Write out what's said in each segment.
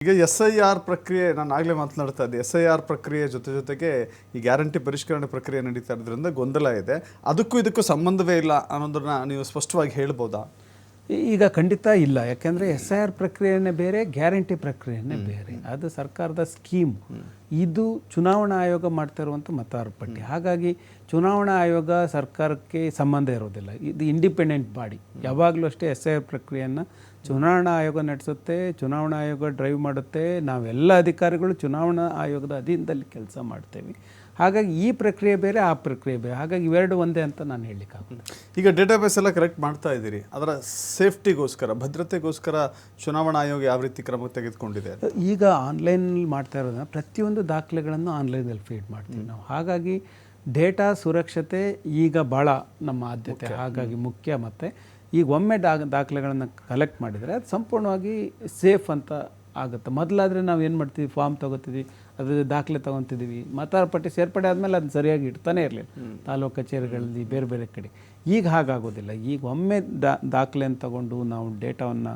ಈಗ SIR ಪ್ರಕ್ರಿಯೆ ನಾನು ಆಗಲೇ ಮಾತನಾಡ್ತಾ ಇದ್ದೆ. SIR ಪ್ರಕ್ರಿಯೆ ಜೊತೆಗೆ ಈ ಗ್ಯಾರಂಟಿ ಪರಿಷ್ಕರಣೆ ಪ್ರಕ್ರಿಯೆ ನಡೀತಾ ಇರೋದ್ರಿಂದ ಗೊಂದಲ ಇದೆ. ಅದಕ್ಕೂ ಇದಕ್ಕೂ ಸಂಬಂಧವೇ ಇಲ್ಲ ಅನ್ನೋದನ್ನ ನೀವು ಸ್ಪಷ್ಟವಾಗಿ ಹೇಳ್ಬೋದಾ? ಈಗ ಖಂಡಿತ ಇಲ್ಲ. ಯಾಕೆಂದರೆ SIR ಪ್ರಕ್ರಿಯೆನೇ ಬೇರೆ, ಗ್ಯಾರಂಟಿ ಪ್ರಕ್ರಿಯೆನೇ ಬೇರೆ. ಅದು ಸರ್ಕಾರದ ಸ್ಕೀಮ್. ಇದು ಚುನಾವಣಾ ಆಯೋಗ ಮಾಡ್ತಾ ಇರುವಂಥ ಮತದಾರರ ಪಟ್ಟಿ. ಹಾಗಾಗಿ ಚುನಾವಣಾ ಆಯೋಗ ಸರ್ಕಾರಕ್ಕೆ ಸಂಬಂಧ ಇರೋದಿಲ್ಲ. ಇದು ಇಂಡಿಪೆಂಡೆಂಟ್ ಬಾಡಿ. ಯಾವಾಗಲೂ ಅಷ್ಟೇ SIR ಪ್ರಕ್ರಿಯೆಯನ್ನು ಚುನಾವಣಾ ಆಯೋಗ ನಡೆಸುತ್ತೆ, ಚುನಾವಣಾ ಆಯೋಗ ಡ್ರೈವ್ ಮಾಡುತ್ತೆ. ನಾವೆಲ್ಲ ಅಧಿಕಾರಿಗಳು ಚುನಾವಣಾ ಆಯೋಗದ ಅಧೀನದಲ್ಲಿ ಕೆಲಸ ಮಾಡ್ತೇವೆ. ಹಾಗಾಗಿ ಈ ಪ್ರಕ್ರಿಯೆ ಬೇರೆ, ಆ ಪ್ರಕ್ರಿಯೆ ಬೇರೆ. ಹಾಗಾಗಿ ಇವೆರಡು ಒಂದೇ ಅಂತ ನಾನು ಹೇಳಲಿಕ್ಕಾಗಲ್ಲ. ಈಗ ಡೇಟಾಬೇಸ್ ಎಲ್ಲ ಕರೆಕ್ಟ್ ಮಾಡ್ತಾ ಇದ್ದೀರಿ, ಅದರ ಸೇಫ್ಟಿಗೋಸ್ಕರ, ಭದ್ರತೆಗೋಸ್ಕರ ಚುನಾವಣಾ ಆಯೋಗ ಯಾವ ರೀತಿ ಕ್ರಮ ತೆಗೆದುಕೊಂಡಿದೆ? ಈಗ ಆನ್ಲೈನಲ್ಲಿ ಮಾಡ್ತಾ ಇರೋದನ್ನ ಪ್ರತಿಯೊಂದು ದಾಖಲೆಗಳನ್ನು ಆನ್ಲೈನಲ್ಲಿ ಫೀಡ್ ಮಾಡ್ತೀವಿ ನಾವು. ಹಾಗಾಗಿ ಡೇಟಾ ಸುರಕ್ಷತೆ ಈಗ ಭಾಳ ನಮ್ಮ ಆದ್ಯತೆ, ಹಾಗಾಗಿ ಮುಖ್ಯ. ಮತ್ತು ಈಗ ಒಮ್ಮೆ ದಾಖಲೆಗಳನ್ನು ಕಲೆಕ್ಟ್ ಮಾಡಿದರೆ ಅದು ಸಂಪೂರ್ಣವಾಗಿ ಸೇಫ್ ಅಂತ ಆಗುತ್ತೆ. ಮೊದಲಾದರೆ ನಾವು ಏನು ಮಾಡ್ತೀವಿ, ಫಾರ್ಮ್ ತೊಗೋತಿದ್ವಿ, ಅದ್ರ ದಾಖಲೆ ತೊಗೊತಿದ್ದೀವಿ, ಮತದಾರ ಪಟ್ಟಿ ಸೇರ್ಪಡೆ ಆದಮೇಲೆ ಅದನ್ನ ಸರಿಯಾಗಿ ಇಡ್ತಾನೆ ಇರಲಿಲ್ಲ ತಾಲೂಕು ಕಚೇರಿಗಳಲ್ಲಿ, ಬೇರೆ ಬೇರೆ ಕಡೆ. ಈಗ ಹಾಗಾಗೋದಿಲ್ಲ. ಈಗ ಒಮ್ಮೆ ದಾಖಲೆಯನ್ನು ತಗೊಂಡು ನಾವು ಡೇಟಾವನ್ನು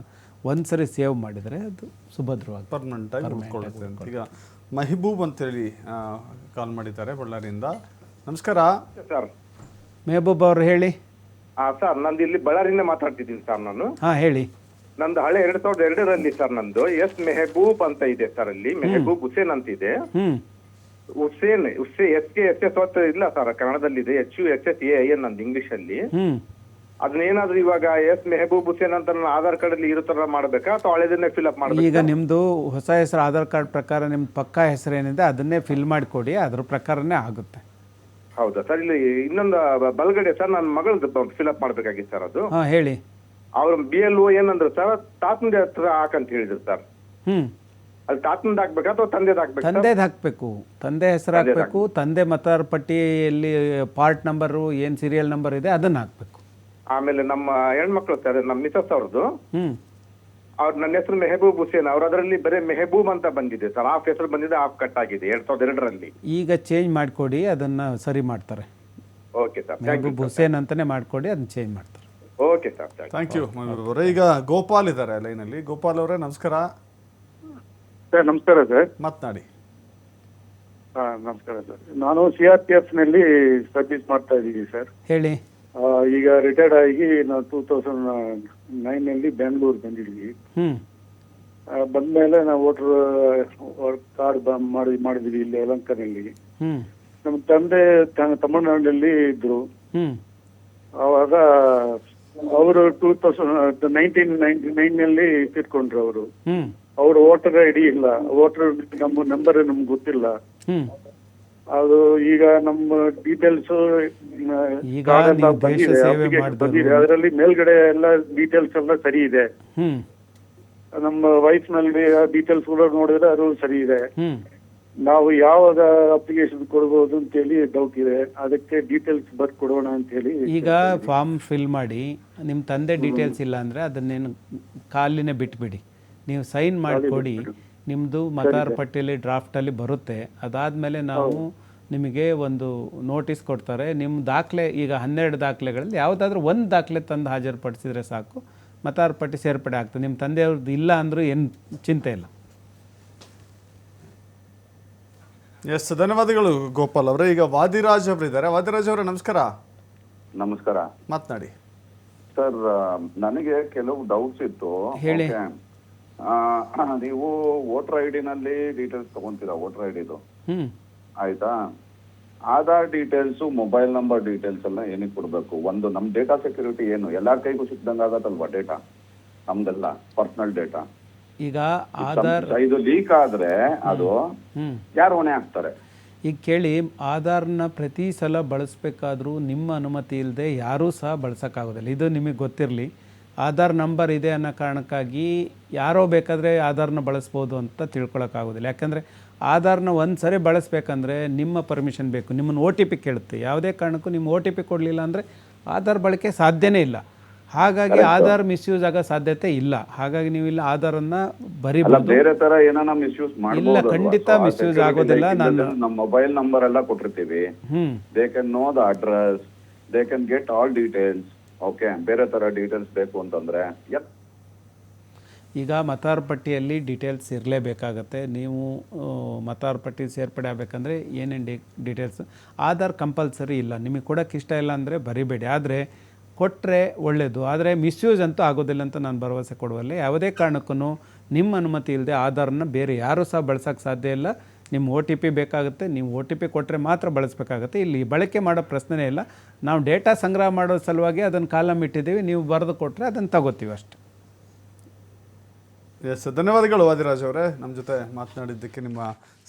ಒಂದು ಸರಿ ಸೇವ್ ಮಾಡಿದರೆ ಅದು ಸುಭದ್ರವಾಗಿ ಪರ್ಮನೆಂಟಾಗಿ ಉಳ್ಕೊಳ್ಳುತ್ತೆ ಅಂತ. ಈಗ ಮೆಹಬೂಬ್ ಅಂತೇಳಿ ಕಾಲ್ ಮಾಡಿದ್ದಾರೆ ಬಳ್ಳಾರಿಯಿಂದ. ನಮಸ್ಕಾರ ಸರ್. ಮೆಹಬೂಬ್ ಅವರು ಹೇಳಿ. ಸರ್, ನಂದು ಇಲ್ಲಿ ಬಳ್ಳಾರಿಯಿಂದ ಮಾತಾಡ್ತಿದ್ದೀನಿ ಸರ್. ನಾನು ಹೇಳಿ. ನಂದು ಹಳೆ 2002ರಲ್ಲಿ ಸರ್, ನಂದು ಮೆಹಬೂಬ್ ಅಂತ ಇದೆ ಸರ್. ಅಲ್ಲಿ ಮೆಹಬೂಬ್ ಹುಸೇನ್ ಅಂತ ಇದೆ. ಹುಸೇನ್ SS ಇಲ್ಲ ಸರ್, ಕನ್ನಡದಲ್ಲಿ ಇದೆ HUSSAIN ನಂದು ಇಂಗ್ಲಿಷ್ ಅಲ್ಲಿ. ಅದನ್ನೇನಾದ್ರೂ ಇವಾಗ ಮೆಹಬೂಬ್ ಹುಸೇನ್ ಅಂತ ನನ್ನ ಆಧಾರ್ ಕಾರ್ಡ್ ಅಲ್ಲಿ ಇರೋ ತರ ಮಾಡ್ಬೇಕಾ ಅಥವಾ ಹಳೆದನ್ನೇ ಫಿಲ್ ಅಪ್ ಮಾಡ್ಬೇಕಾ? ಈಗ ನಿಮ್ಮದು ಹೊಸ ಹೆಸರು ಆಧಾರ್ ಕಾರ್ಡ್ ಪ್ರಕಾರ ನಿಮ್ಮ ಪಕ್ಕಾ ಹೆಸರು ಏನಿದೆ ಅದನ್ನೇ ಫಿಲ್ ಮಾಡಿಕೊಡಿ, ಅದ್ರ ಪ್ರಕಾರನೇ ಆಗುತ್ತೆ. ಹೌದಾ ಸರ್? ಇಲ್ಲಿ ಇನ್ನೊಂದು ಬಲಗಡೆ ಸರ್, ನನ್ನ ಮಗಳದ್ದು ಫಿಲ್ ಅಪ್ ಮಾಡ್ಬೇಕಾಗಿತ್ತು ಸರ್. ಅದು ಹೇಳಿ. ಅವ್ರ BLO ಏನಂದ್ರು ಸರ್, ತಾತಂದೆ ಹತ್ರ ಹಾಕಂತ ಹೇಳಿದ್ರು ಸರ್. ಅದು ತಾತಂದ ಹಾಕ್ಬೇಕಾ ಅಥವಾ ತಂದೆದ್ ಹಾಕ್ಬೇಕು? ತಂದೆದು ಹಾಕಬೇಕು, ತಂದೆ ಹೆಸರು ಹಾಕಬೇಕು. ತಂದೆ ಮತದಾರ ಪಟ್ಟಿಯಲ್ಲಿ ಪಾರ್ಟ್ ನಂಬರು ಏನು ಸೀರಿಯಲ್ ನಂಬರ್ ಇದೆ ಅದನ್ನು ಹಾಕಬೇಕು. ಆಮೇಲೆ ನಮ್ಮ ಹೆಣ್ಮಕ್ಳು ಸರ್, ನಮ್ಮ ಮಿಸಸ್ ಅವ್ರದ್ದು, ಅವ್ರು ನನ್ನ ಹೆಸರು ಮೆಹಬೂಬ್ ಹುಸೇನ್, ಅವ್ರ ಅದರಲ್ಲಿ ಬರೀ ಮೆಹಬೂಬ್ ಅಂತ ಬಂದಿದೆ ಸರ್. ಹಾಫ್ ಹೆಸರು ಬಂದಿದೆ, ಹಾಫ್ ಕಟ್ ಆಗಿದೆ 2002ರಲ್ಲಿ. ಈಗ ಚೇಂಜ್ ಮಾಡಿಕೊಡಿ, ಅದನ್ನು ಸರಿ ಮಾಡ್ತಾರೆ. ಓಕೆ ಸರ್, ಮೆಹಬೂಬ್ ಹುಸೇನ್ ಅಂತಾನೆ ಮಾಡಿಕೊಡಿ, ಅದನ್ನ ಚೇಂಜ್ ಮಾಡ್ತಾರೆ. Okay sir, thank you Mehboob ಅವರೇ. ಈಗ ಗೋಪಾಲ್ ಇದ್ದಾರೆ ಲೈನಲ್ಲಿ. ಗೋಪಾಲ್ ಅವರೇ ನಮಸ್ಕಾರ. ಸರ್ ನಮಸ್ಕಾರ ಸರ್. ಮಾತನಾಡಿ. ನಮಸ್ಕಾರ ಸರ್. ನಾನು CRPF ನಲ್ಲಿ ಸರ್ವಿಸ್ ಮಾಡ್ತಾ ಇದ್ದೀನಿ ಸರ್. ಹೇಳಿ. ಈಗ ರಿಟೈರ್ಡ್ ಆಗಿ ನಾವು 2009ನಲ್ಲಿ ಬೆಂಗಳೂರು ಬಂದಿದ್ವಿ. ಬಂದ್ಮೇಲೆ ನಾವು ವೋಟರ್ ಕಾರ್ಡ್ ಮಾಡಿದ್ವಿ ಇಲ್ಲಿ ಯಲಹಂಕನಲ್ಲಿ. ನಮ್ಮ ತಂದೆ ತಮಿಳುನಾಡಿನಲ್ಲಿ ಇದ್ರು. ಅವಾಗ ಅವರು 1999ನಲ್ಲಿ ತೀರ್ಕೊಂಡ್ರು. ಅವರು ವೋಟರ್ ID ಇಲ್ಲ, ವೋಟರ್ ನಂಬರ್ ನಮ್ಗೆ ಗೊತ್ತಿಲ್ಲ. ಅದು ಈಗ ನಮ್ಮ ಡೀಟೇಲ್ಸ್ ಬಂದಿದೆ, ಅದರಲ್ಲಿ ಮೇಲ್ಗಡೆ ಎಲ್ಲ ಡೀಟೇಲ್ಸ್ ಎಲ್ಲ ಸರಿ ಇದೆ. ನಮ್ಮ ವೈಫ್ ನಲ್ಲಿ ಡೀಟೇಲ್ಸ್ ಕೂಡ ನೋಡಿದ್ರೆ ಅದು ಸರಿ ಇದೆ. ನಾವು ಯಾವಾಗ ಅಪ್ಲಿಕೇಶನ್ ಕೊಡ್ಬೋದು ಅಂತ ಹೇಳಿ ಡೌಟ್ ಇದೆ. ಅದಕ್ಕೆ ಡೀಟೇಲ್ಸ್ ಬರ್ದು ಕೊಡೋಣ ಅಂತ ಹೇಳಿ. ಈಗ ಫಾರ್ಮ್ ಫಿಲ್ ಮಾಡಿ, ನಿಮ್ಮ ತಂದೆ ಡೀಟೇಲ್ಸ್ ಇಲ್ಲ ಅಂದರೆ ಅದನ್ನೇನು ಖಾಲಿನೇ ಬಿಟ್ಬಿಡಿ. ನೀವು ಸೈನ್ ಮಾಡಿಕೊಡಿ. ನಿಮ್ಮದು ಮತದಾರ ಪಟ್ಟಿಯಲ್ಲಿ ಡ್ರಾಫ್ಟಲ್ಲಿ ಬರುತ್ತೆ. ಅದಾದಮೇಲೆ ನಾವು ನಿಮಗೆ ಒಂದು ನೋಟಿಸ್ ಕೊಡ್ತಾರೆ. ನಿಮ್ಮ ದಾಖಲೆ ಈಗ 12 ದಾಖಲೆಗಳಲ್ಲಿ ಯಾವುದಾದ್ರೂ ಒಂದು ದಾಖಲೆ ತಂದು ಹಾಜರುಪಡಿಸಿದರೆ ಸಾಕು, ಮತದಾರ ಪಟ್ಟಿ ಸೇರ್ಪಡೆ ಆಗ್ತದೆ. ನಿಮ್ಮ ತಂದೆಯವ್ರದ್ದು ಇಲ್ಲ ಅಂದರೂ ಏನು ಚಿಂತೆ ಇಲ್ಲ. ಎಸ್, ಧನ್ಯವಾದಗಳು ಗೋಪಾಲ್ ಅವರೇ. ಈಗ ವಾದಿರಾಜ್ ಅವರಿದ್ದಾರೆ. ವಾದಿರಾಜ್ ಅವರೇ ನಮಸ್ಕಾರ. ನಮಸ್ಕಾರ. ಮಾತನಾಡಿ ಸರ್, ನನಗೆ ಕೆಲವು ಡೌಟ್ಸ್ ಇತ್ತು. ಹೇಳಿ. ನೀವು ವೋಟರ್ ID ನಲ್ಲಿ ಡೀಟೇಲ್ಸ್ ತಗೊಂತೀರಾ, ವೋಟರ್ IDದು ಆಯ್ತಾ? Aadhaar details, mobile number details ಎಲ್ಲ ಏನಕ್ಕೆ ಕೊಡ್ಬೇಕು? ಒಂದು ನಮ್ ಡೇಟಾ ಸೆಕ್ಯೂರಿಟಿ ಏನು ಎಲ್ಲಾರ ಕೈಗೂ ಸಿಕ್ದಂಗ ಆಗತ್ತಲ್ವಾ ಡೇಟಾ? ನಮ್ದೆಲ್ಲ ಪರ್ಸನಲ್ ಡೇಟಾ. ಈಗ ಆಧಾರ್ ಇದು ಲೀಕ್ ಆದ್ರೆ ಅದು ಯಾರು ಹೊಣೆ ಹಾಕ್ತಾರೆ? ಈಗ ಕೇಳಿ, ಆಧಾರ್ನ ಪ್ರತಿ ಸಲ ಬಳಸಬೇಕಾದ್ರೂ ನಿಮ್ಮ ಅನುಮತಿ ಇಲ್ಲದೆ ಯಾರೂ ಸಹ ಬಳಸೋಕ್ಕಾಗೋದಿಲ್ಲ. ಇದು ನಿಮಗೆ ಗೊತ್ತಿರಲಿ. ಆಧಾರ್ ನಂಬರ್ ಇದೆ ಅನ್ನೋ ಕಾರಣಕ್ಕಾಗಿ ಯಾರೋ ಬೇಕಾದರೆ ಆಧಾರ್ನ ಬಳಸ್ಬೋದು ಅಂತ ತಿಳ್ಕೊಳಕ್ಕಾಗೋದಿಲ್ಲ. ಯಾಕಂದರೆ ಆಧಾರ್ನ ಒಂದು ಸರಿ ಬಳಸಬೇಕಂದ್ರೆ ನಿಮ್ಮ ಪರ್ಮಿಷನ್ ಬೇಕು, ನಿಮ್ಮನ್ನು OTP ಕೇಳುತ್ತೆ. ಯಾವುದೇ ಕಾರಣಕ್ಕೂ ನಿಮ್ಮ OTP ಕೊಡಲಿಲ್ಲ ಅಂದರೆ ಆಧಾರ್ ಬಳಕೆ ಸಾಧ್ಯನೇ ಇಲ್ಲ. ಹಾಗಾಗಿ ಆಧಾರ್ ಮಿಸ್ಯೂಸ್ ಆಗೋ ಸಾಧ್ಯತೆ ಇಲ್ಲ. ಹಾಗಾಗಿ ನೀವು ಇಲ್ಲಿ ಆಧಾರನ್ನ ಬರಿಬಹುದು. ಬೇರೆ ತರ ಏನಾನ ಮಿಸ್ಯೂಸ್ ಮಾಡಬಹುದು? ಇಲ್ಲ, ಖಂಡಿತ ಮಿಸ್ಯೂಸ್ ಆಗೋದಿಲ್ಲ. ನಾನು ನಮ್ಮ ಮೊಬೈಲ್ ನಂಬರ್ ಎಲ್ಲ ಕೊಟ್ಟಿರ್ತೀವಿ. They can know the address, they can get all details. Okay, ಬೇರೆ ತರ ಡೀಟೇಲ್ಸ್ ಬೇಕು ಅಂತಂದ್ರೆ ಈಗ ಮತದಾರ ಪಟ್ಟಿಯಲ್ಲಿ ಡೀಟೇಲ್ಸ್ ಇರಲೇಬೇಕಾಗತ್ತೆ. ನೀವು ಮತದಾರ ಪಟ್ಟಿ ಸೇರ್ಪಡೆ ಆಗಬೇಕಂದ್ರೆ ಏನೇನು ಡೀಟೇಲ್ಸ್, ಆಧಾರ್ ಕಂಪಲ್ಸರಿ ಇಲ್ಲ. ನಿಮಗೆ ಕೊಡೋಕ್ಕೆ ಇಷ್ಟ ಇಲ್ಲ ಅಂದರೆ ಬರಿಬೇಡಿ, ಆದರೆ ಕೊಟ್ಟರೆ ಒಳ್ಳೆಯದು. ಆದರೆ ಮಿಸ್ಯೂಸ್ ಅಂತೂ ಆಗೋದಿಲ್ಲ ಅಂತ ನಾನು ಭರವಸೆ ಕೊಡುವಲ್ಲಿ. ಯಾವುದೇ ಕಾರಣಕ್ಕೂ ನಿಮ್ಮ ಅನುಮತಿ ಇಲ್ಲದೆ ಆಧಾರನ ಬೇರೆ ಯಾರೂ ಸಹ ಬಳಸೋಕ್ಕೆ ಸಾಧ್ಯ ಇಲ್ಲ. ನಿಮ್ಮ OTP ಬೇಕಾಗುತ್ತೆ, ನೀವು OTP ಕೊಟ್ಟರೆ ಮಾತ್ರ ಬಳಸಬೇಕಾಗುತ್ತೆ. ಇಲ್ಲಿ ಬಳಕೆ ಮಾಡೋ ಪ್ರಶ್ನೆನೇ ಇಲ್ಲ. ನಾವು ಡೇಟಾ ಸಂಗ್ರಹ ಮಾಡೋ ಸಲುವಾಗಿ ಅದನ್ನು ಕಾಲಮ್ ಇಟ್ಟಿದ್ದೀವಿ, ನೀವು ಬರೆದು ಕೊಟ್ಟರೆ ಅದನ್ನು ತಗೋತೀವಿ ಅಷ್ಟೆ. ಎಸ್, ಧನ್ಯವಾದಗಳು ವಾದಿರಾಜ್ ಅವರೇ. ನಮ್ಮ ಜೊತೆ ಮಾತನಾಡಿದ್ದಕ್ಕೆ. ನಿಮ್ಮ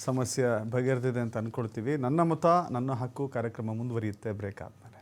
ಸಮಸ್ಯೆ ಬಗೆಹರಿದಿದೆ ಅಂತ ಅಂದ್ಕೊಳ್ತೀವಿ. ನನ್ನ ಮತ ನನ್ನ ಹಕ್ಕು ಕಾರ್ಯಕ್ರಮ ಮುಂದುವರಿಯುತ್ತೆ ಬ್ರೇಕ್ ಆದಮೇಲೆ.